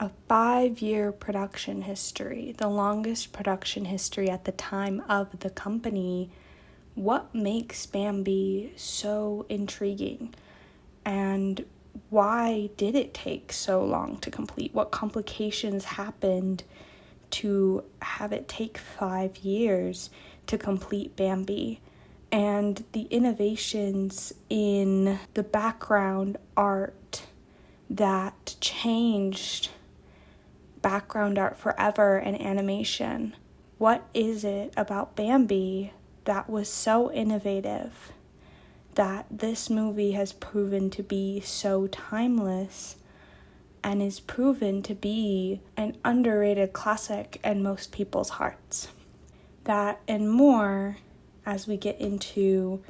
a 5-year production history, the longest production history at the time of the company. What makes Bambi so intriguing? And why did it take so long to complete? What complications happened to have it take 5 years to complete Bambi? And the innovations in the background art that changed background art forever and animation. What is it about Bambi that was so innovative that this movie has proven to be so timeless and is proven to be an underrated classic in most people's hearts? That and more as we get into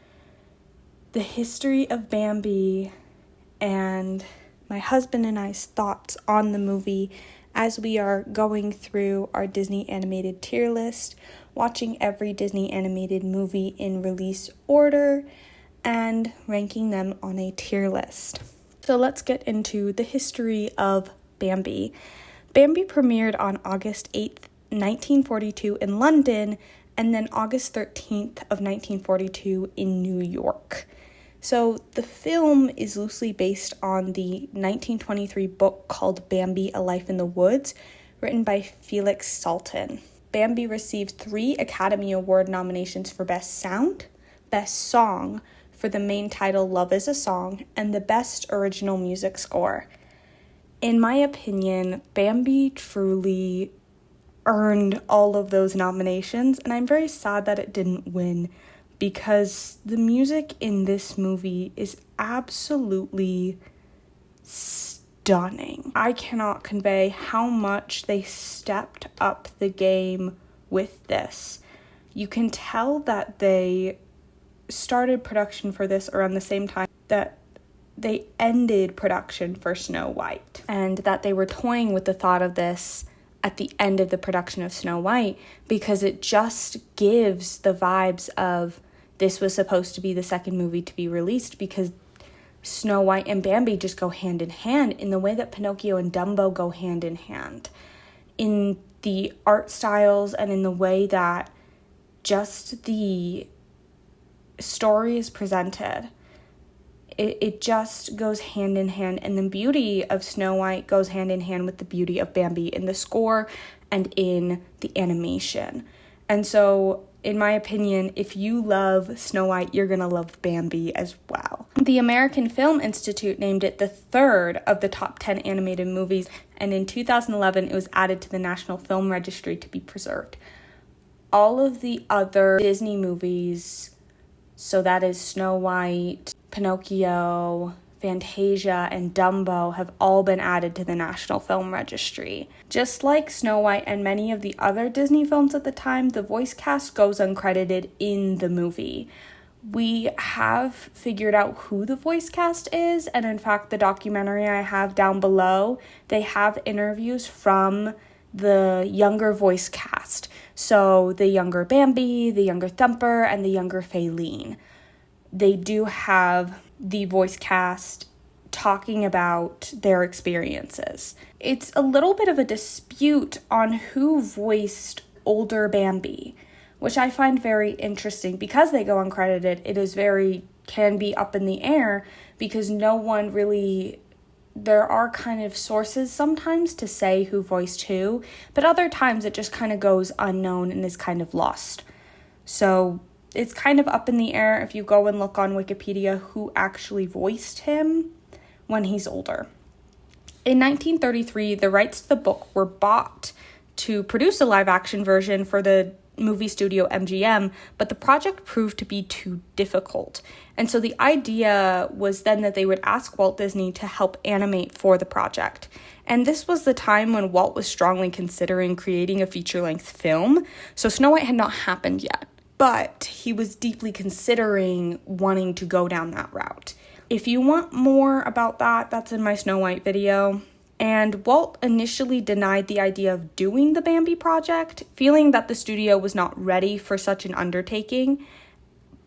the history of Bambi and my husband and I's thoughts on the movie as we are going through our Disney animated tier list, watching every Disney animated movie in release order, and ranking them on a tier list. So let's get into the history of Bambi. Bambi premiered on August 8th, 1942 in London, and then August 13th of 1942 in New York. So the film is loosely based on the 1923 book called Bambi, A Life in the Woods, written by Felix Salten. Bambi received 3 Academy Award nominations for Best Sound, Best Song for the main title Love is a Song, and the Best Original Music Score. In my opinion, Bambi truly earned all of those nominations, and I'm very sad that it didn't win because the music in this movie is absolutely stunning. I cannot convey how much they stepped up the game with this. You can tell that they started production for this around the same time that they ended production for Snow White, and that they were toying with the thought of this at the end of the production of Snow White because it just gives the vibes of this was supposed to be the second movie to be released, because Snow White and Bambi just go hand in hand in the way that Pinocchio and Dumbo go hand in hand, in the art styles and in the way that just the story is presented. It just goes hand in hand, and the beauty of Snow White goes hand in hand with the beauty of Bambi in the score and in the animation. And so, in my opinion, if you love Snow White, you're gonna love Bambi as well. The American Film Institute named it the 3rd of the top 10 animated movies, and in 2011 it was added to the National Film Registry to be preserved. All of the other Disney movies, so that is Snow White, Pinocchio, Fantasia, and Dumbo, have all been added to the National Film Registry. Just like Snow White and many of the other Disney films at the time, the voice cast goes uncredited in the movie. We have figured out who the voice cast is, and in fact, the documentary I have down below, they have interviews from the younger voice cast. So the younger Bambi, the younger Thumper, and the younger Faylene. They do have the voice cast talking about their experiences. It's a little bit of a dispute on who voiced older Bambi, which I find very interesting. Because they go uncredited, can be up in the air because no one really, there are kind of sources sometimes to say who voiced who, but other times it just kind of goes unknown and is kind of lost. So it's kind of up in the air if you go and look on Wikipedia who actually voiced him when he's older. In 1933, the rights to the book were bought to produce a live-action version for the movie studio MGM, but the project proved to be too difficult. And so the idea was then that they would ask Walt Disney to help animate for the project. And this was the time when Walt was strongly considering creating a feature-length film, so Snow White had not happened yet. But he was deeply considering wanting to go down that route. If you want more about that, that's in my Snow White video. And Walt initially denied the idea of doing the Bambi project, feeling that the studio was not ready for such an undertaking.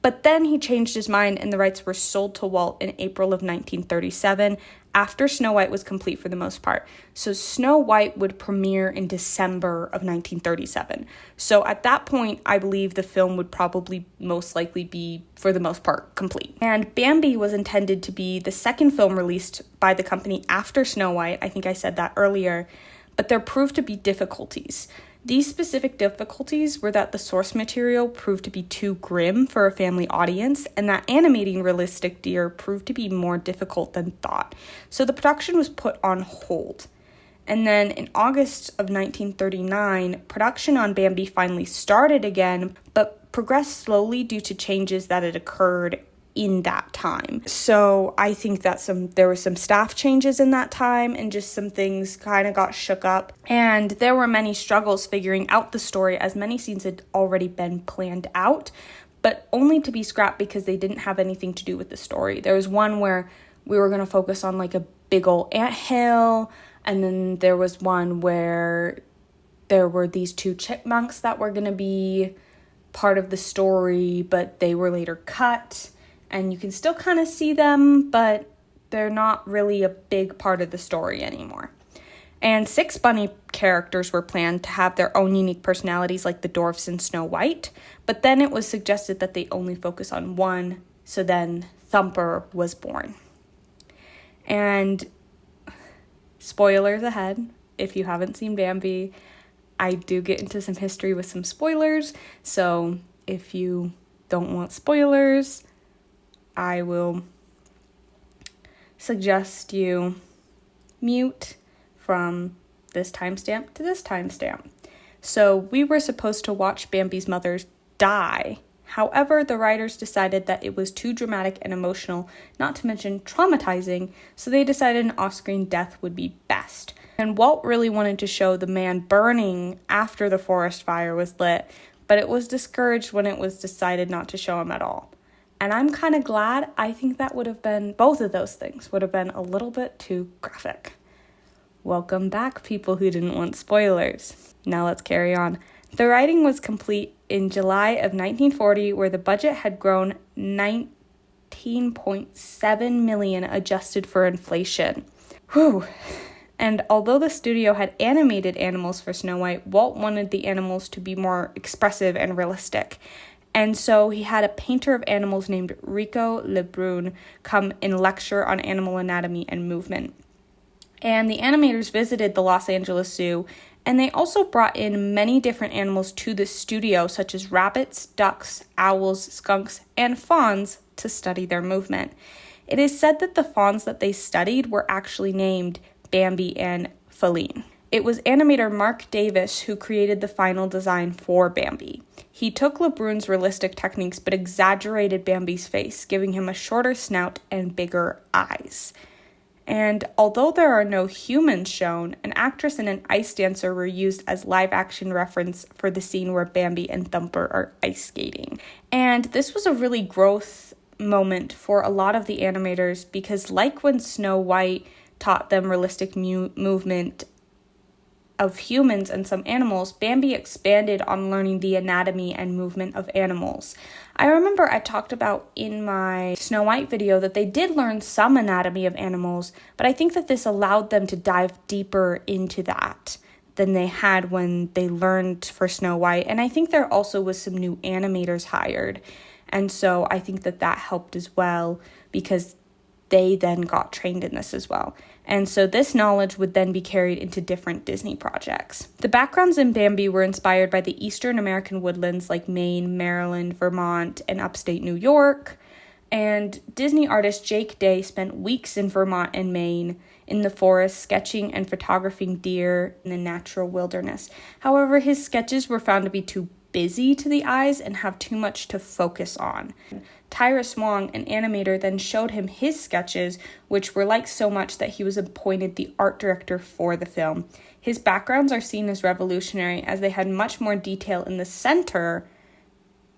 But then he changed his mind and the rights were sold to Walt in April of 1937 after Snow White was complete for the most part. So Snow White would premiere in December of 1937. So at that point, I believe the film would probably most likely be, for the most part, complete. And Bambi was intended to be the second film released by the company after Snow White. I think I said that earlier. But there proved to be difficulties. These specific difficulties were that the source material proved to be too grim for a family audience, and that animating realistic deer proved to be more difficult than thought. So the production was put on hold. And then in August of 1939, production on Bambi finally started again, but progressed slowly due to changes that had occurred in that time. So I think that there were some staff changes in that time, and just some things kind of got shook up. And there were many struggles figuring out the story, as many scenes had already been planned out, but only to be scrapped because they didn't have anything to do with the story. There was one where we were going to focus on like a big old anthill, and then there was one where there were these two chipmunks that were going to be part of the story, but they were later cut. And you can still kind of see them, but they're not really a big part of the story anymore. And 6 bunny characters were planned to have their own unique personalities like the dwarfs in Snow White, but then it was suggested that they only focus on one, so then Thumper was born. And spoilers ahead, if you haven't seen Bambi, I do get into some history with some spoilers, so if you don't want spoilers, I will suggest you mute from this timestamp to this timestamp. So we were supposed to watch Bambi's mother die. However, the writers decided that it was too dramatic and emotional, not to mention traumatizing, so they decided an off-screen death would be best. And Walt really wanted to show the man burning after the forest fire was lit, but it was discouraged when it was decided not to show him at all. And I'm kind of glad. I think that would have been, both of those things would have been a little bit too graphic. Welcome back, people who didn't want spoilers. Now let's carry on. The writing was complete in July of 1940, where the budget had grown 19.7 million adjusted for inflation. Whew. And although the studio had animated animals for Snow White, Walt wanted the animals to be more expressive and realistic. And so he had a painter of animals named Rico Lebrun come and lecture on animal anatomy and movement. And the animators visited the Los Angeles Zoo, and they also brought in many different animals to the studio, such as rabbits, ducks, owls, skunks, and fawns to study their movement. It is said that the fawns that they studied were actually named Bambi and Feline. It was animator Mark Davis who created the final design for Bambi. He took Lebrun's realistic techniques but exaggerated Bambi's face, giving him a shorter snout and bigger eyes. And although there are no humans shown, an actress and an ice dancer were used as live-action reference for the scene where Bambi and Thumper are ice skating. And this was a really growth moment for a lot of the animators because, like when Snow White taught them realistic movement of humans and some animals, Bambi expanded on learning the anatomy and movement of animals. I remember I talked about in my Snow White video that they did learn some anatomy of animals, but I think that this allowed them to dive deeper into that than they had when they learned for Snow White. And I think there also was some new animators hired. And so I think that that helped as well because they then got trained in this as well. And so this knowledge would then be carried into different Disney projects. The backgrounds in Bambi were inspired by the Eastern American woodlands like Maine, Maryland, Vermont, and upstate New York. And Disney artist Jake Day spent weeks in Vermont and Maine in the forest sketching and photographing deer in the natural wilderness. However, his sketches were found to be too busy to the eyes and have too much to focus on. Tyrus Wong, an animator, then showed him his sketches, which were liked so much that he was appointed the art director for the film. His backgrounds are seen as revolutionary as they had much more detail in the center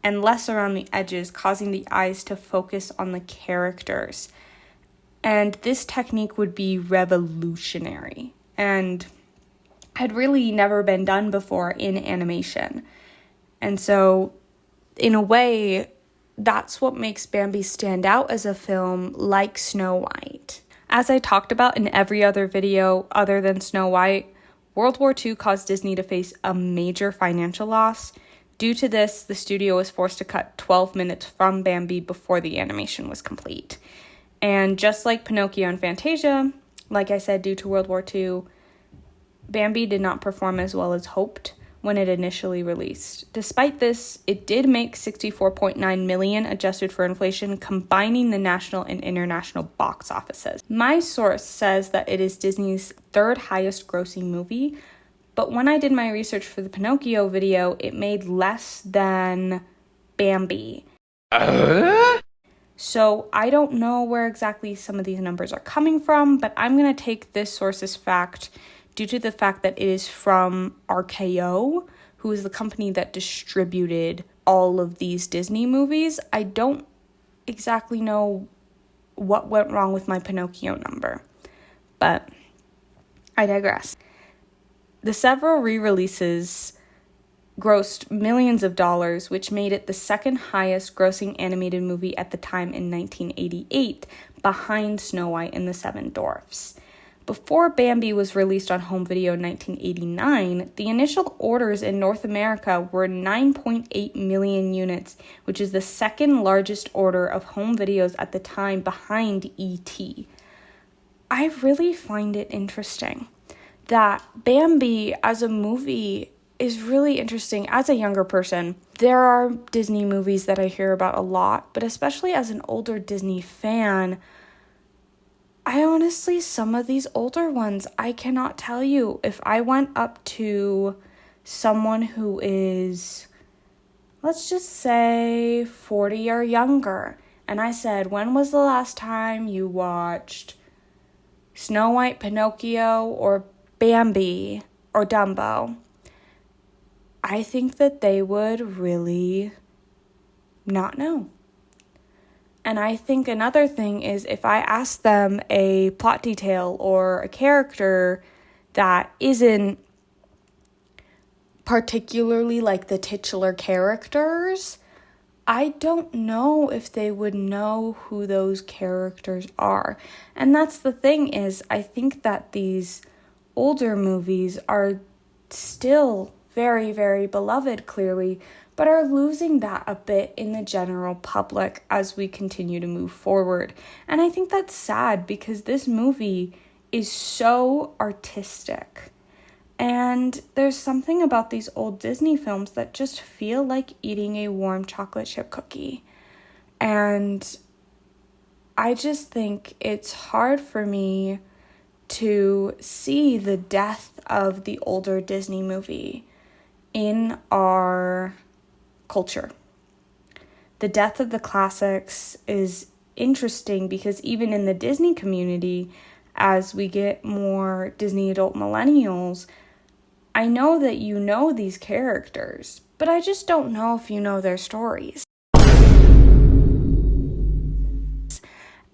and less around the edges, causing the eyes to focus on the characters. And this technique would be revolutionary and had really never been done before in animation. And so, in a way, that's what makes Bambi stand out as a film like Snow White. As I talked about in every other video other than Snow White, World War II caused Disney to face a major financial loss. Due to this, the studio was forced to cut 12 minutes from Bambi before the animation was complete. And just like Pinocchio and Fantasia, like I said, due to World War II, Bambi did not perform as well as hoped when it initially released. Despite this, it did make $64.9 million adjusted for inflation, combining the national and international box offices. My source says that it is Disney's third highest grossing movie, but when I did my research for the Pinocchio video, it made less than Bambi. So I don't know where exactly some of these numbers are coming from, but I'm going to take this source as fact due to the fact that it is from RKO, who is the company that distributed all of these Disney movies. I don't exactly know what went wrong with my Pinocchio number, but I digress. The several re-releases grossed millions of dollars, which made it the second highest grossing animated movie at the time in 1988, behind Snow White and the Seven Dwarfs. Before Bambi was released on home video in 1989, the initial orders in North America were 9.8 million units, which is the second largest order of home videos at the time behind E.T. I really find it interesting that Bambi as a movie is really interesting. As a younger person, there are Disney movies that I hear about a lot, but especially as an older Disney fan, I honestly, some of these older ones, I cannot tell you. If I went up to someone who is, let's just say 40 or younger, and I said, when was the last time you watched Snow White, Pinocchio, or Bambi, or Dumbo? I think that they would really not know. And I think another thing is if I ask them a plot detail or a character that isn't particularly like the titular characters, I don't know if they would know who those characters are. And that's the thing is, I think that these older movies are still very, very beloved, clearly, but are losing that a bit in the general public as we continue to move forward. And I think that's sad because this movie is so artistic. And there's something about these old Disney films that just feel like eating a warm chocolate chip cookie. And I just think it's hard for me to see the death of the older Disney movie in our culture. The death of the classics is interesting because even in the Disney community, as we get more Disney adult millennials, I know that you know these characters, but I just don't know if you know their stories.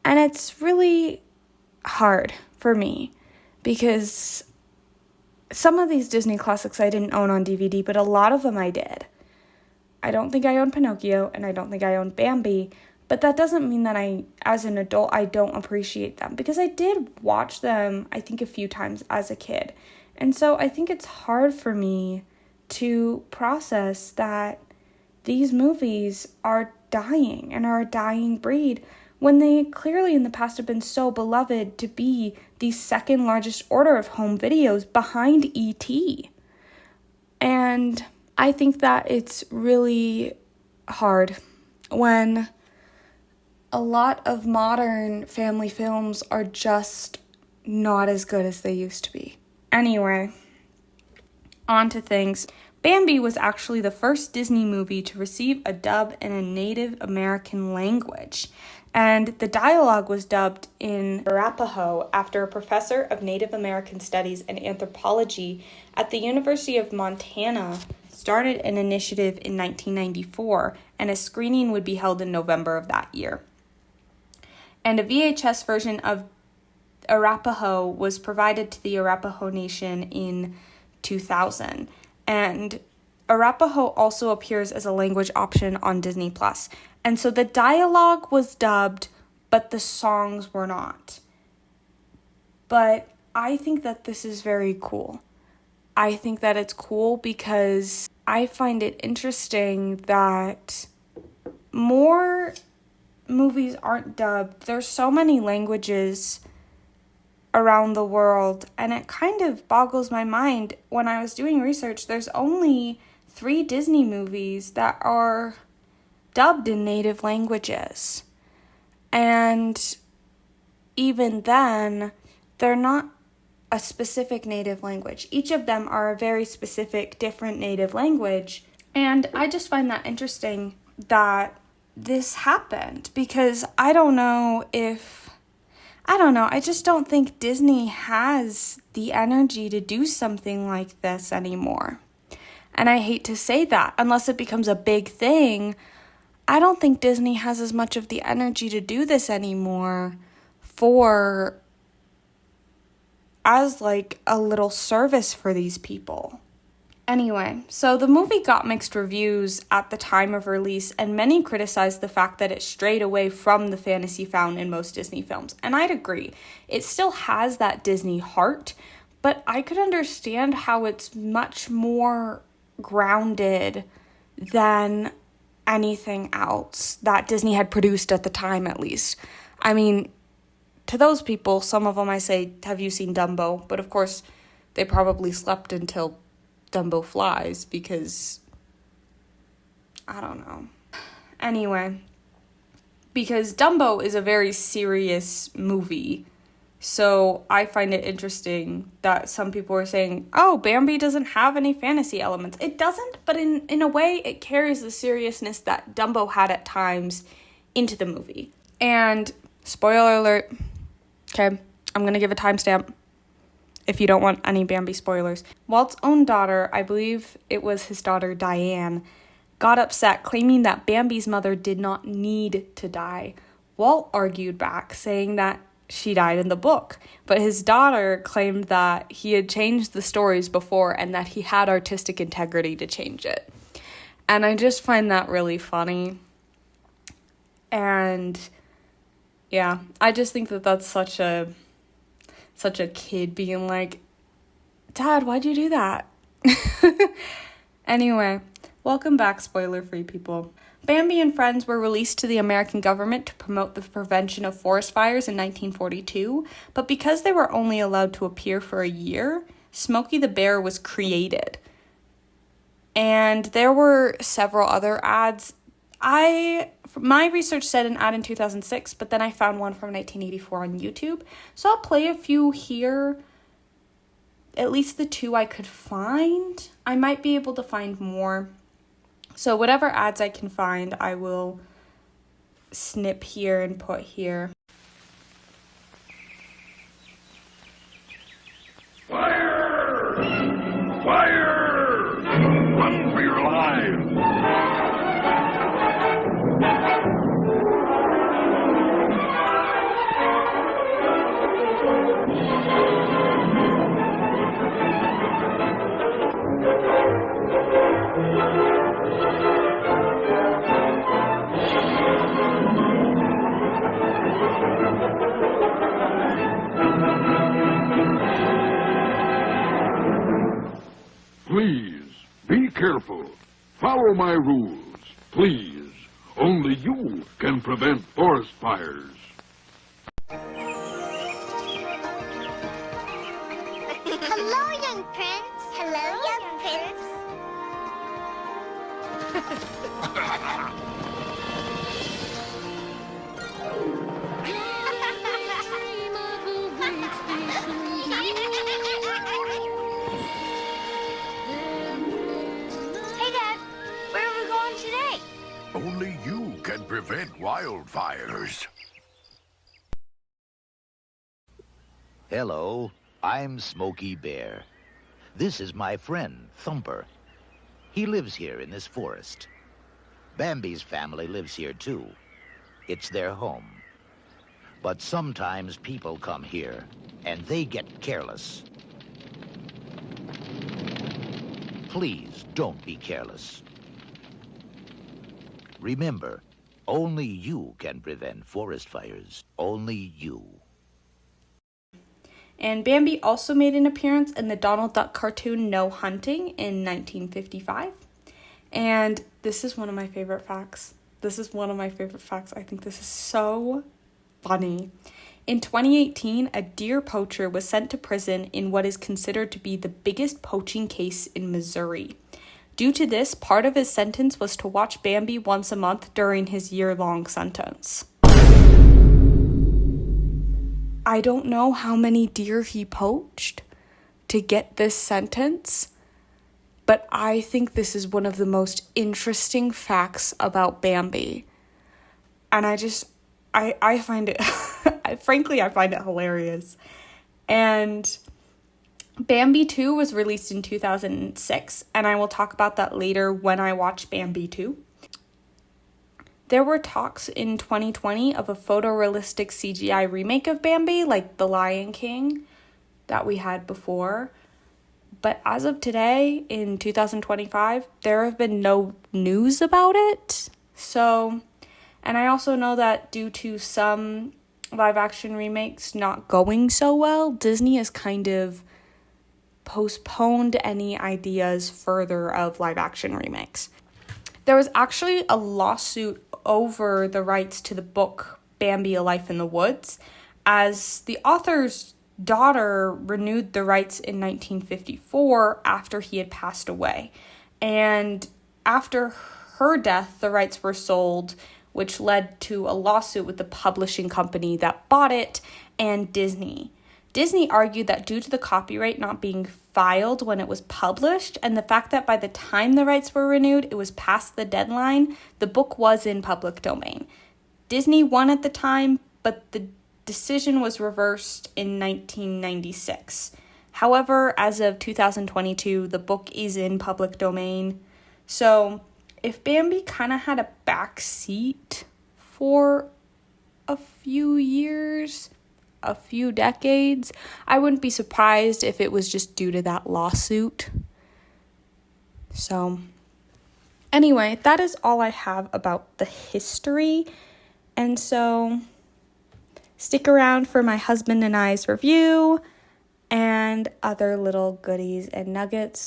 And it's really hard for me because some of these Disney classics I didn't own on DVD, but a lot of them I did. I don't think I own Pinocchio, and I don't think I own Bambi, but that doesn't mean that as an adult, I don't appreciate them, because I did watch them, I think, a few times as a kid. And so I think it's hard for me to process that these movies are dying and are a dying breed when they clearly in the past have been so beloved to be the second largest order of home videos behind E.T. And I think that it's really hard when a lot of modern family films are just not as good as they used to be. Anyway, on to things. Bambi was actually the first Disney movie to receive a dub in a Native American language, and the dialogue was dubbed in Arapaho after a professor of Native American Studies and Anthropology at the University of Montana started an initiative in 1994, and a screening would be held in November of that year. And a VHS version of Arapaho was provided to the Arapaho Nation in 2000. And Arapaho also appears as a language option on Disney+. And so the dialogue was dubbed, but the songs were not. But I think that this is very cool. I think that it's cool because I find it interesting that more movies aren't dubbed. There's so many languages around the world, and it kind of boggles my mind. When I was doing research, there's only 3 Disney movies that are dubbed in native languages. And even then, they're not a specific native language. Each of them are a very specific, different native language. And I just find that interesting that this happened, because I just don't think Disney has the energy to do something like this anymore. And I hate to say that, unless it becomes a big thing, I don't think Disney has as much of the energy to do this anymore as like a little service for these people. Anyway, so the movie got mixed reviews at the time of release, and many criticized the fact that it strayed away from the fantasy found in most Disney films. And I'd agree. It still has that Disney heart, but I could understand how it's much more grounded than anything else that Disney had produced at the time, at least. I mean, to those people, some of them I say, have you seen Dumbo? But of course, they probably slept until Dumbo flies, because I don't know. Anyway, because Dumbo is a very serious movie, so I find it interesting that some people are saying, oh, Bambi doesn't have any fantasy elements. It doesn't, but in a way, it carries the seriousness that Dumbo had at times into the movie. And spoiler alert, okay, I'm going to give a timestamp if you don't want any Bambi spoilers. Walt's own daughter, I believe it was his daughter Diane, got upset, claiming that Bambi's mother did not need to die. Walt argued back, saying that she died in the book, but his daughter claimed that he had changed the stories before and that he had artistic integrity to change it. And I just find that really funny. And yeah, I just think that that's such a kid being like, Dad, why'd you do that? Anyway, welcome back, spoiler-free people. Bambi and Friends were released to the American government to promote the prevention of forest fires in 1942, but because they were only allowed to appear for a year, Smokey the Bear was created. And there were several other ads. My research said an ad in 2006, but then I found one from 1984 on YouTube. So I'll play a few here, at least the 2 I could find. I might be able to find more. So whatever ads I can find, I will snip here and put here. Fire! Fire! Run for your lives! Please, be careful. Follow my rules. Please, only you can prevent forest fires. Hello, young prince. Hello, young prince. Hey, Dad. Where are we going today? Only you can prevent wildfires. Hello, I'm Smokey Bear. This is my friend, Thumper. He lives here in this forest. Bambi's family lives here, too. It's their home. But sometimes people come here, and they get careless. Please don't be careless. Remember, Only you can prevent forest fires. Only you. And Bambi also made an appearance in the Donald Duck cartoon No Hunting in 1955. And this is one of my favorite facts. I think this is so funny. In 2018, a deer poacher was sent to prison in what is considered to be the biggest poaching case in Missouri. Due to this, part of his sentence was to watch Bambi once a month during his year-long sentence. I don't know how many deer he poached to get this sentence, but I think this is one of the most interesting facts about Bambi. And I find it, frankly, I find it hilarious. And Bambi 2 was released in 2006, and I will talk about that later when I watch Bambi 2. There were talks in 2020 of a photorealistic CGI remake of Bambi, like The Lion King, that we had before. But as of today, in 2025, there have been no news about it. So, and I also know that due to some live-action remakes not going so well, Disney has kind of postponed any ideas further of live-action remakes. There was actually a lawsuit over the rights to the book Bambi: A Life in the Woods, as the author's daughter renewed the rights in 1954 after he had passed away. And after her death, the rights were sold, which led to a lawsuit with the publishing company that bought it and Disney. Disney argued that due to the copyright not being filed when it was published, and the fact that by the time the rights were renewed, it was past the deadline, the book was in public domain. Disney won at the time, but the decision was reversed in 1996. However, as of 2022, the book is in public domain. So, if Bambi kind of had a back seat for a few years, a few decades, I wouldn't be surprised if it was just due to that lawsuit. So, anyway, that is all I have about the history. And so, stick around for my husband and I's review and other little goodies and nuggets.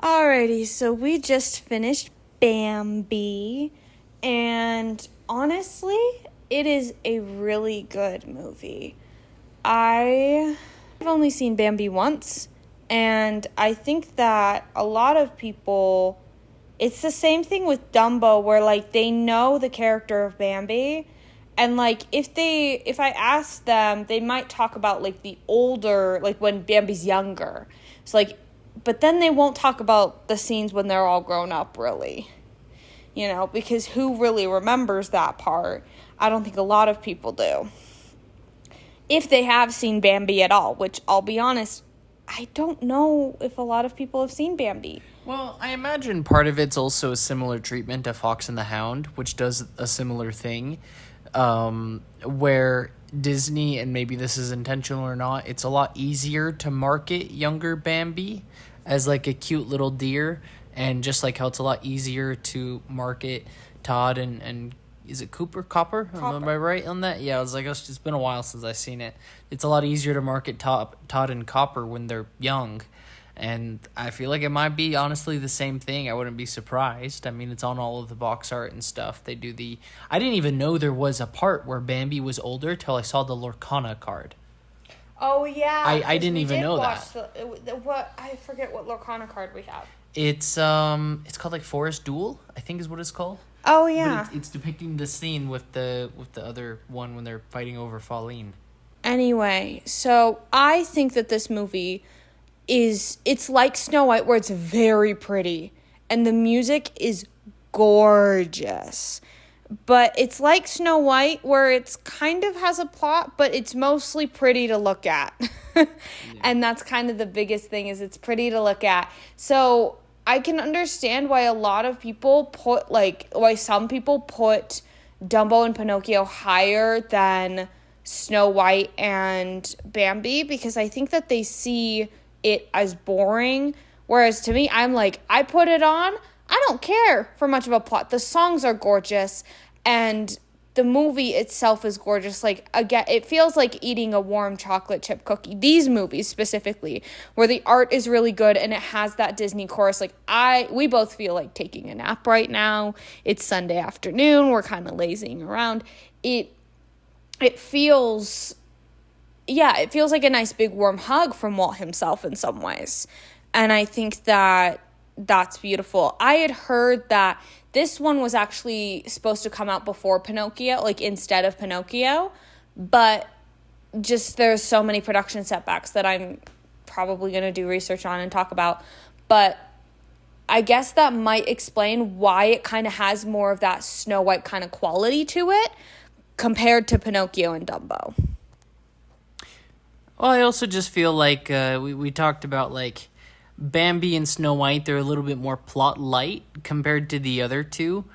Alrighty, so we just finished Bambi, and honestly, it is a really good movie. I've only seen Bambi once, and I think that a lot of people, it's the same thing with Dumbo, where like they know the character of Bambi, and like if I ask them, they might talk about like the older, like when Bambi's younger. It's like, but then they won't talk about the scenes when they're all grown up, really. You know, because who really remembers that part? I don't think a lot of people do. If they have seen Bambi at all, which I'll be honest, I don't know if a lot of people have seen Bambi. Well, I imagine part of it's also a similar treatment to Fox and the Hound, which does a similar thing, where Disney, and maybe this is intentional or not, it's a lot easier to market younger Bambi as like a cute little deer, and just like how it's a lot easier to market Todd and is it Copper? Am I right on that? Yeah, I was like, it's been a while since I've seen it. It's a lot easier to market Todd and Copper when they're young. And I feel like it might be, honestly, the same thing. I wouldn't be surprised. I mean, it's on all of the box art and stuff. They do I didn't even know there was a part where Bambi was older till I saw the Lorcana card. Oh, yeah. I didn't even know that. I forget what Lorcana card we have. It's called like Forest Duel, I think is what it's called. Oh, yeah. But it's depicting the scene with the other one when they're fighting over Faline. Anyway, so I think that this movie it's like Snow White, where it's very pretty and the music is gorgeous. But it's like Snow White, where it's kind of has a plot, but it's mostly pretty to look at. Yeah. And that's kind of the biggest thing, is it's pretty to look at. So I can understand why why some people put Dumbo and Pinocchio higher than Snow White and Bambi, because I think that they see it as boring. Whereas to me, I'm like, I put it on, I don't care for much of a plot. The songs are gorgeous, And the movie itself is gorgeous. Like, again, it feels like eating a warm chocolate chip cookie. These movies specifically, where the art is really good and it has that Disney chorus. Like, we both feel like taking a nap right now. It's Sunday afternoon. We're kind of lazing around. It feels like a nice big warm hug from Walt himself in some ways. And I think that that's beautiful. I had heard that this one was actually supposed to come out before Pinocchio, like instead of Pinocchio, but just there's so many production setbacks that I'm probably going to do research on and talk about. But I guess that might explain why it kind of has more of that Snow White kind of quality to it compared to Pinocchio and Dumbo. Well, I also just feel like we talked about, like, Bambi and Snow White, they're a little bit more plot light compared to the other two,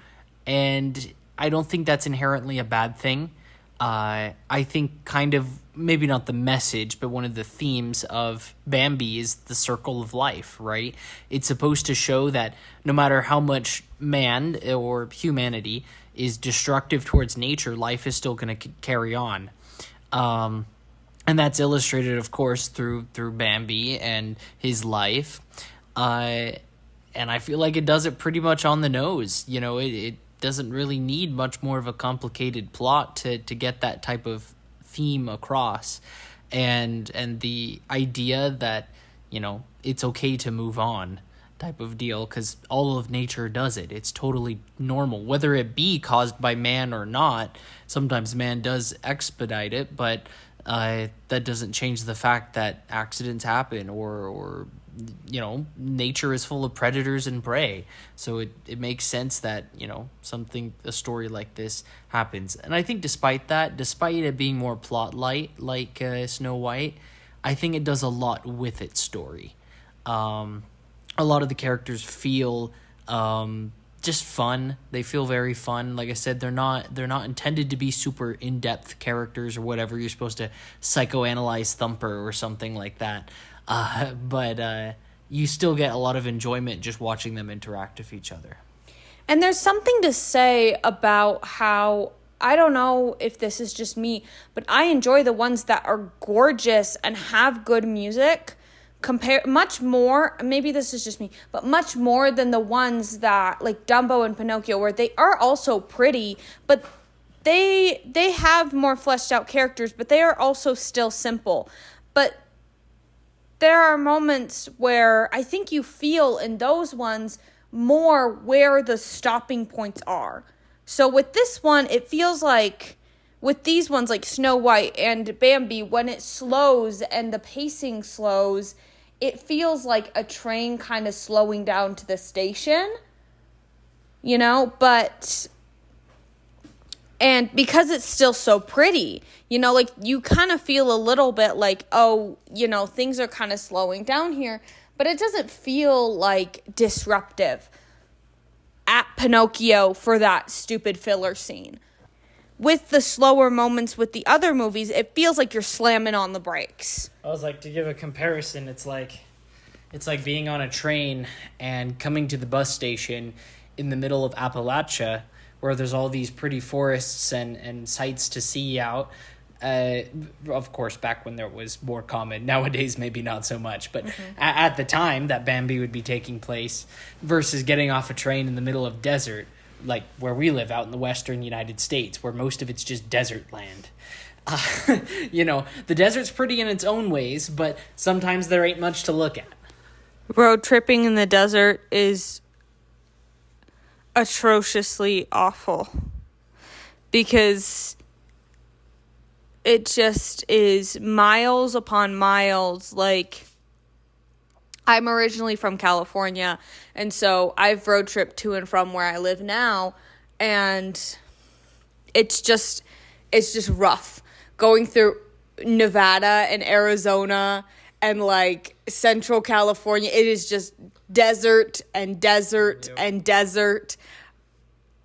and I don't think that's inherently a bad thing. I think kind of, maybe not the message, but one of the themes of Bambi is the circle of life, right? It's supposed to show that no matter how much man or humanity is destructive towards nature, life is still going to carry on. And that's illustrated, of course, through Bambi and his life. And I feel like it does it pretty much on the nose. You know, it doesn't really need much more of a complicated plot to get that type of theme across. And the idea that, you know, it's okay to move on type of deal, because all of nature does it. It's totally normal, whether it be caused by man or not. Sometimes man does expedite it, but that doesn't change the fact that accidents happen, or you know, nature is full of predators and prey. So it makes sense that, you know, a story like this happens. And I think despite it being more plot light like Snow White, I think it does a lot with its story. A lot of the characters feel just fun. They feel very fun. Like I said, they're not intended to be super in-depth characters or whatever. You're supposed to psychoanalyze Thumper or something like that. But you still get a lot of enjoyment just watching them interact with each other. And there's something to say about how, I don't know if this is just me, but I enjoy the ones that are gorgeous and have good music much more, maybe this is just me, but much more than the ones that, like Dumbo and Pinocchio, where they are also pretty, but they have more fleshed out characters, but they are also still simple. But there are moments where I think you feel in those ones more where the stopping points are. So with this one, it feels like, with these ones like Snow White and Bambi, when it slows and the pacing slows, it feels like a train kind of slowing down to the station, you know, and because it's still so pretty, you know, like you kind of feel a little bit like, oh, you know, things are kind of slowing down here, but it doesn't feel like disruptive at Pinocchio for that stupid filler scene. With the slower moments with the other movies, it feels like you're slamming on the brakes. I was like, to give a comparison, it's like being on a train and coming to the bus station in the middle of Appalachia, where there's all these pretty forests and sights to see out. Of course, back when there was more common. Nowadays, maybe not so much. But at the time that Bambi would be taking place, versus getting off a train in the middle of desert, like where we live out in the western United States, where most of it's just desert land. You know, the desert's pretty in its own ways, but sometimes there ain't much to look at. Road tripping in the desert is atrociously awful, because it just is miles upon miles. Like, I'm originally from California, and so I've road tripped to and from where I live now, and it's just rough. Going through Nevada and Arizona and, like, Central California, it is just desert and desert and desert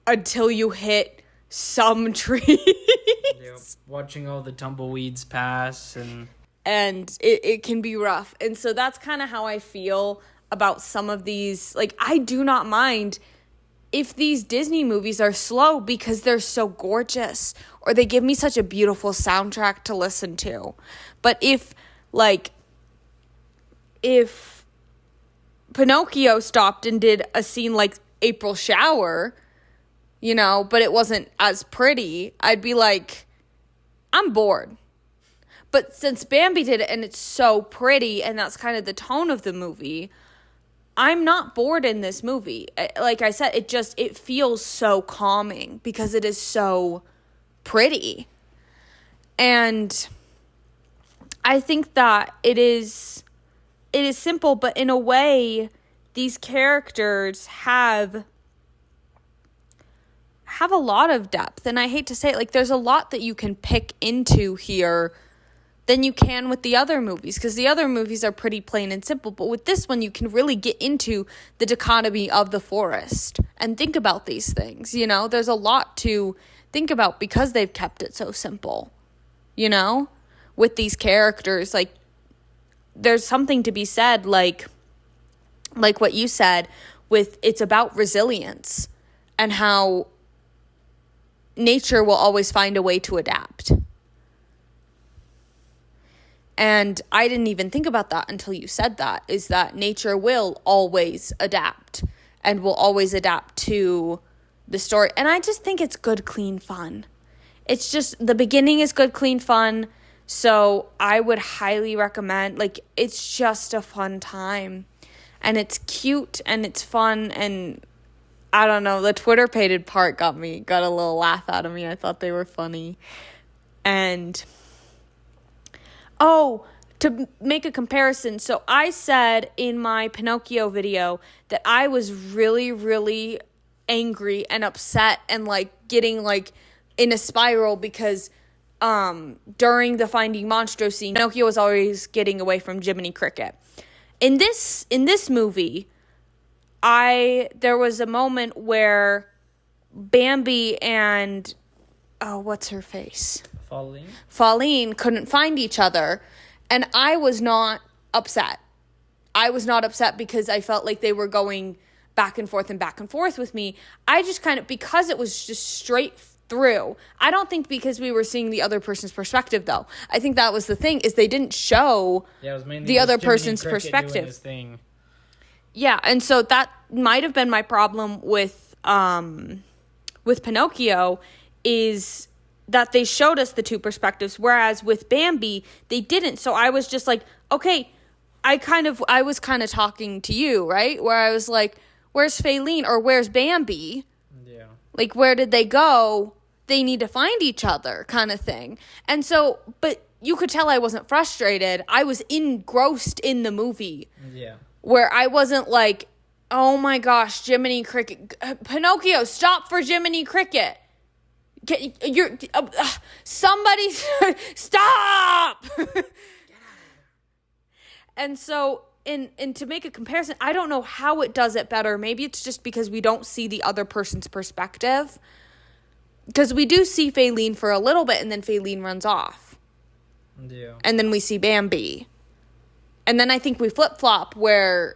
until you hit some trees. Yep. Watching all the tumbleweeds pass and it can be rough. And so that's kind of how I feel about some of these. Like, I do not mind if these Disney movies are slow because they're so gorgeous or they give me such a beautiful soundtrack to listen to. But if Pinocchio stopped and did a scene like April Shower, you know, but it wasn't as pretty, I'd be like, I'm bored. But since Bambi did it and it's so pretty and that's kind of the tone of the movie, I'm not bored in this movie. Like I said, it feels so calming because it is so pretty. And I think that it is simple, but in a way, these characters have a lot of depth. And I hate to say it, like, there's a lot that you can pick into here than you can with the other movies, because the other movies are pretty plain and simple. But with this one, you can really get into the dichotomy of the forest and think about these things. You know, there's a lot to think about because they've kept it so simple, you know, with these characters. Like, there's something to be said, like what you said, with it's about resilience and how nature will always find a way to adapt. And I didn't even think about that until you said that, is that nature will always adapt and will always adapt to the story. And I just think it's good, clean fun. It's just, the beginning is good, clean fun. So I would highly recommend, like, it's just a fun time. And it's cute and it's fun. And I don't know, the Twitter-pated part got a little laugh out of me. I thought they were funny. And to make a comparison, so I said in my Pinocchio video that I was really, really angry and upset and, like, getting, like, in a spiral because during the Finding Monstro scene, Pinocchio was always getting away from Jiminy Cricket. In this movie, there was a moment where Bambi and, what's her face? Pauline couldn't find each other, and I was not upset. I was not upset because I felt like they were going back and forth with me. I just kind of, because it was just straight through. I don't think because we were seeing the other person's perspective, though. I think that was the thing, is they didn't show the other person's perspective. Yeah, and so that might have been my problem with Pinocchio, is that they showed us the two perspectives, whereas with Bambi, they didn't. So I was just like, okay, I was kind of talking to you, right? Where I was like, where's Faline, or where's Bambi? Yeah. Like, where did they go? They need to find each other, kind of thing. And so, but you could tell I wasn't frustrated. I was engrossed in the movie. Yeah. Where I wasn't like, oh my gosh, Jiminy Cricket. Pinocchio, stop for Jiminy Cricket. Somebody stop. And so, and to make a comparison, I don't know how it does it better. Maybe it's just because we don't see the other person's perspective. Because we do see Faline for a little bit, and then Faline runs off. Yeah. And then we see Bambi. And then I think we flip-flop where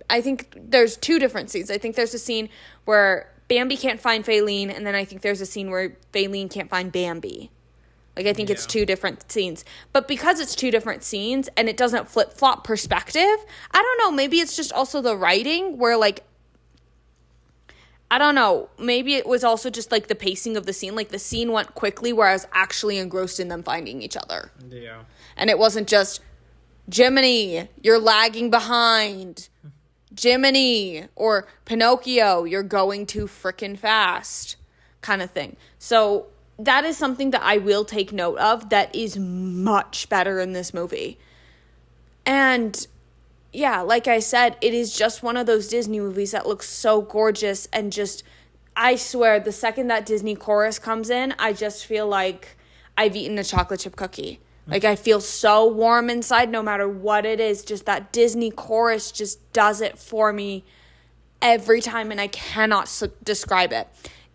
I think there's two different scenes. I think there's a scene where Bambi can't find Faline, and then I think there's a scene where Faline can't find Bambi. Like, I think it's two different scenes. But because it's two different scenes, and it doesn't flip-flop perspective, I don't know, maybe it's just also the writing, where, like, I don't know, maybe it was also just, like, the pacing of the scene. Like, the scene went quickly where I was actually engrossed in them finding each other. Yeah. And it wasn't just, Jiminy, you're lagging behind. Jiminy, or Pinocchio, you're going too frickin' fast, kind of thing. So that is something that I will take note of that is much better in this movie. And yeah, like I said, it is just one of those Disney movies that looks so gorgeous, and just, I swear, the second that Disney chorus comes in, I just feel like I've eaten a chocolate chip cookie. Like, I feel so warm inside no matter what it is. Just that Disney chorus just does it for me every time, and I cannot describe it.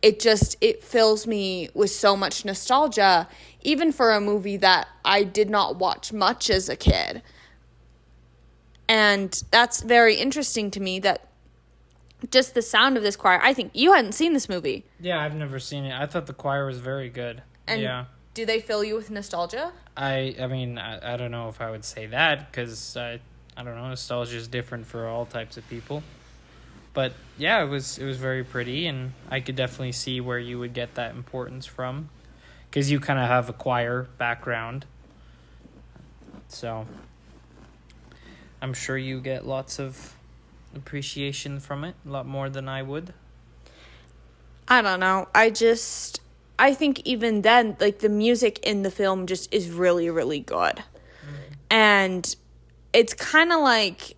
It fills me with so much nostalgia, even for a movie that I did not watch much as a kid. And that's very interesting to me that just the sound of this choir. I think you hadn't seen this movie. Yeah, I've never seen it. I thought the choir was very good. And yeah. Do they fill you with nostalgia? I mean, I don't know if I would say that, because I don't know, nostalgia is different for all types of people. But yeah, it was very pretty, and I could definitely see where you would get that importance from, because you kind of have a choir background. So I'm sure you get lots of appreciation from it, a lot more than I would. I don't know. I think even then, like, the music in the film just is really, really good. Mm-hmm. And it's kind of like,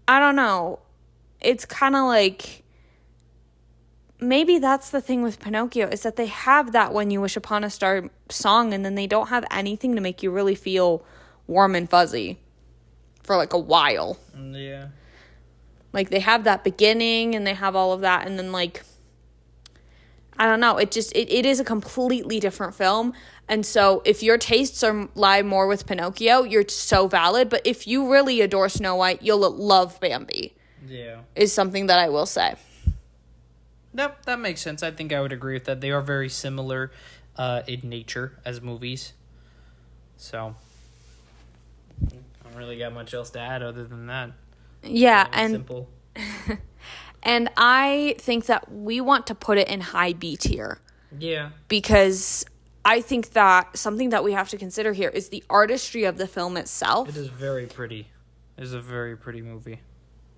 I don't know. It's kind of like, maybe that's the thing with Pinocchio, is that they have that When You Wish Upon a Star song, and then they don't have anything to make you really feel warm and fuzzy for like a while. Yeah. Like, they have that beginning and they have all of that, and then, like, I don't know, it is a completely different film. And so if your tastes lie more with Pinocchio, you're so valid. But if you really adore Snow White, you'll love Bambi. Yeah. Is something that I will say. That makes sense. I think I would agree with that. They are very similar in nature as movies. So I don't really got much else to add other than that. Yeah, and simple. And I think that we want to put it in high B tier. Yeah. Because I think that something that we have to consider here is the artistry of the film itself. It is very pretty. It is a very pretty movie.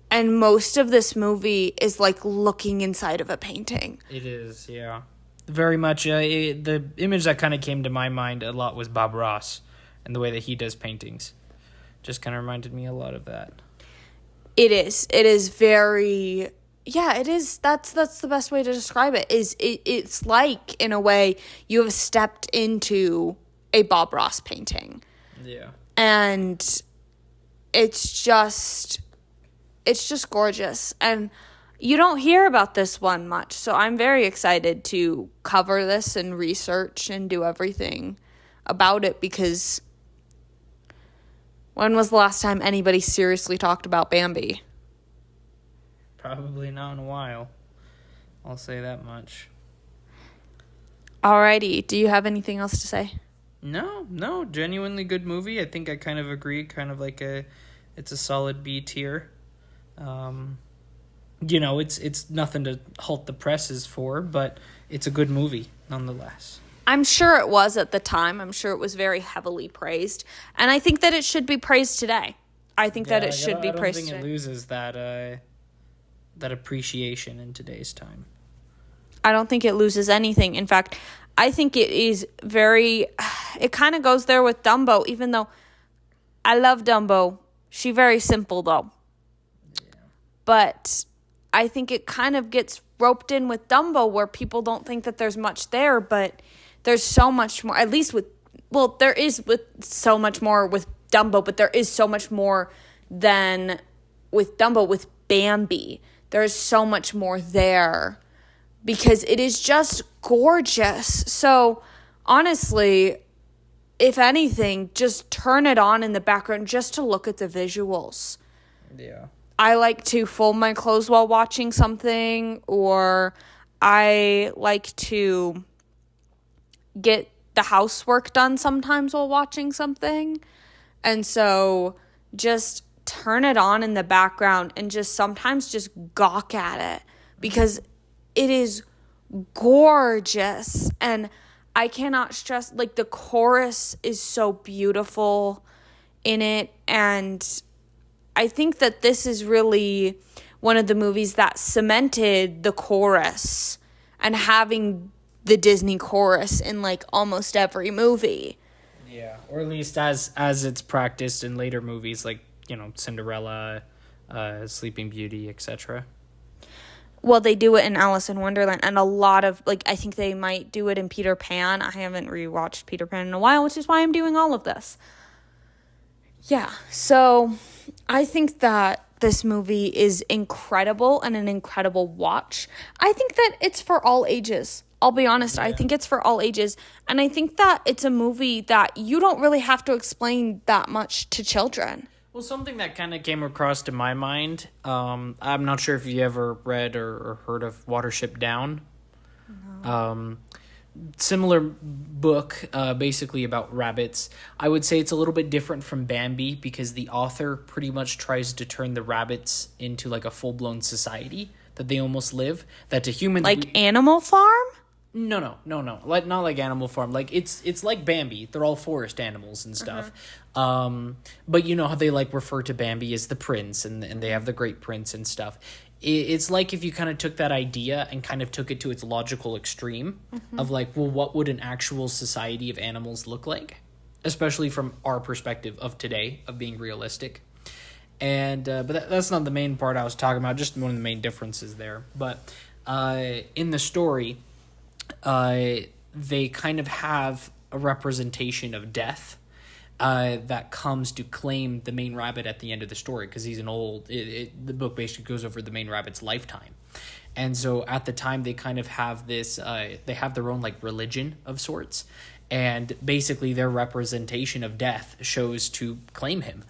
And most of this movie is like looking inside of a painting. It is, yeah. Very much. The image that kind of came to my mind a lot was Bob Ross and the way that he does paintings. Just kind of reminded me a lot of that. It is. It is very... Yeah, it is. That's the best way to describe it. It's like, in a way, you have stepped into a Bob Ross painting. Yeah. And it's just gorgeous. And you don't hear about this one much, so I'm very excited to cover this and research and do everything about it, because when was the last time anybody seriously talked about Bambi? Probably not in a while. I'll say that much. Alrighty. Do you have anything else to say? No. Genuinely good movie. I think I kind of agree. Kind of like it's a solid B tier. It's nothing to halt the presses for, but it's a good movie nonetheless. I'm sure it was at the time. I'm sure it was very heavily praised. And I think that it should be praised today. I think that it should be praised today. I don't think it loses that appreciation in today's time. I don't think it loses anything. In fact, I think it is it kind of goes there with Dumbo, even though I love Dumbo. She's very simple, though. Yeah. But I think it kind of gets roped in with Dumbo, where people don't think that there's much there, but there's so much more, at least there is with so much more with Dumbo, but there is so much more than with Dumbo, with Bambi. There's so much more there because it is just gorgeous. So honestly, if anything, just turn it on in the background just to look at the visuals. Yeah. I like to fold my clothes while watching something, or I like to get the housework done sometimes while watching something. And so just turn it on in the background and just sometimes just gawk at it, because it is gorgeous. And I cannot stress, like, the chorus is so beautiful in it. And I think that this is really one of the movies that cemented the chorus and having the Disney chorus in like almost every movie. Yeah, or at least as it's practiced in later movies like, Cinderella, Sleeping Beauty, etc. Well, they do it in Alice in Wonderland, and a lot of, like, I think they might do it in Peter Pan. I haven't rewatched Peter Pan in a while, which is why I'm doing all of this. Yeah, so I think that this movie is incredible and an incredible watch. I think that it's for all ages. I'll be honest, yeah. I think it's for all ages. And I think that it's a movie that you don't really have to explain that much to children. Well, something that kind of came across to my mind, I'm not sure if you ever read or heard of Watership Down. No. Similar book, basically about rabbits. I would say it's a little bit different from Bambi because the author pretty much tries to turn the rabbits into like a full-blown society that they almost live. That to humans, Like Animal Farm? No. Like not like Animal Farm. Like it's like Bambi. They're all forest animals and stuff. But you know how they like refer to Bambi as the prince, and they have the great prince and stuff. It's like if you kind of took that idea and kind of took it to its logical extreme of like, well, what would an actual society of animals look like? Especially from our perspective of today, of being realistic. And but that's not the main part I was talking about, just one of the main differences there. But in the story, they kind of have a representation of death that comes to claim the main rabbit at the end of the story because he's an old... the book basically goes over the main rabbit's lifetime. And so at the time, they kind of have this... they have their own like religion of sorts. And basically their representation of death shows to claim him.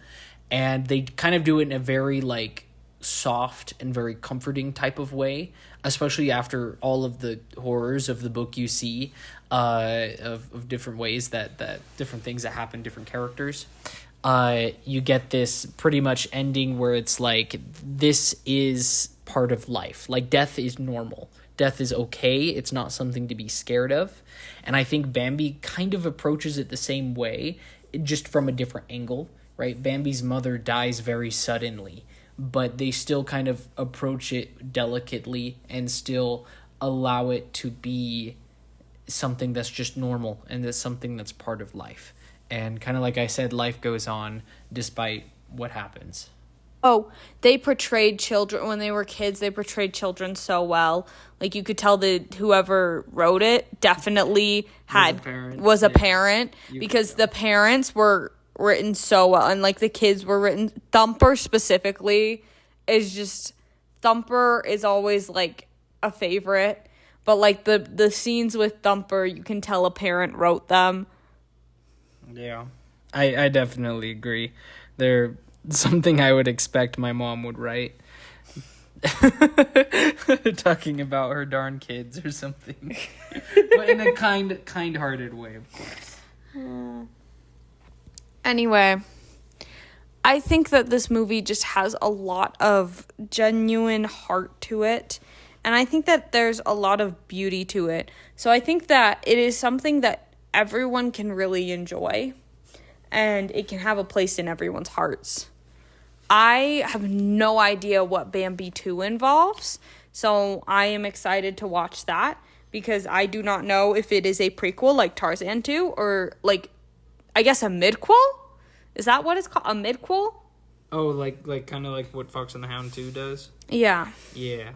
And they kind of do it in a very like soft and very comforting type of way, especially after all of the horrors of the book you see of different ways that different things that happen, different characters. You get this pretty much ending where it's like, this is part of life. Like, death is normal. Death is okay. It's not something to be scared of. And I think Bambi kind of approaches it the same way, just from a different angle, right? Bambi's mother dies very suddenly, but they still kind of approach it delicately and still allow it to be something that's just normal and that's something that's part of life. And kind of like I said, life goes on despite what happens. Oh, they portrayed children when they were kids. They portrayed children so well. Like, you could tell that whoever wrote it definitely was a parent because the parents were written so well, and like the kids were written. Thumper specifically is just... Thumper is always like a favorite, but like the scenes with Thumper, you can tell a parent wrote them. Yeah, I definitely agree. They're something I would expect my mom would write. Talking about her darn kids or something. But in a kind-hearted way, of course. Anyway, I think that this movie just has a lot of genuine heart to it. And I think that there's a lot of beauty to it. So I think that it is something that everyone can really enjoy. And it can have a place in everyone's hearts. I have no idea what Bambi 2 involves. So I am excited to watch that. Because I do not know if it is a prequel like Tarzan 2. Or like, I guess a midquel? Is that what it's called? A midquel? Oh, like kind of like what Fox and the Hound 2 does? Yeah. Yeah.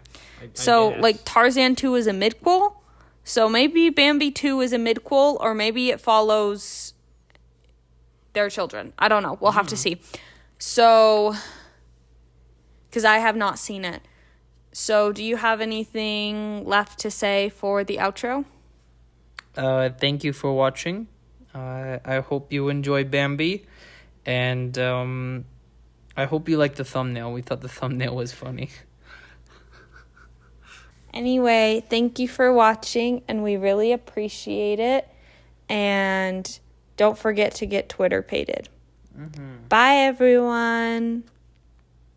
So, I guess. like, Tarzan 2 is a midquel. So maybe Bambi 2 is a midquel, or maybe it follows their children. I don't know. We'll have to see. So, because I have not seen it. So, do you have anything left to say for the outro? Thank you for watching. I hope you enjoy Bambi. And I hope you like the thumbnail. We thought the thumbnail was funny. Anyway, thank you for watching, and we really appreciate it. And don't forget to get Twitter pated. Bye, everyone.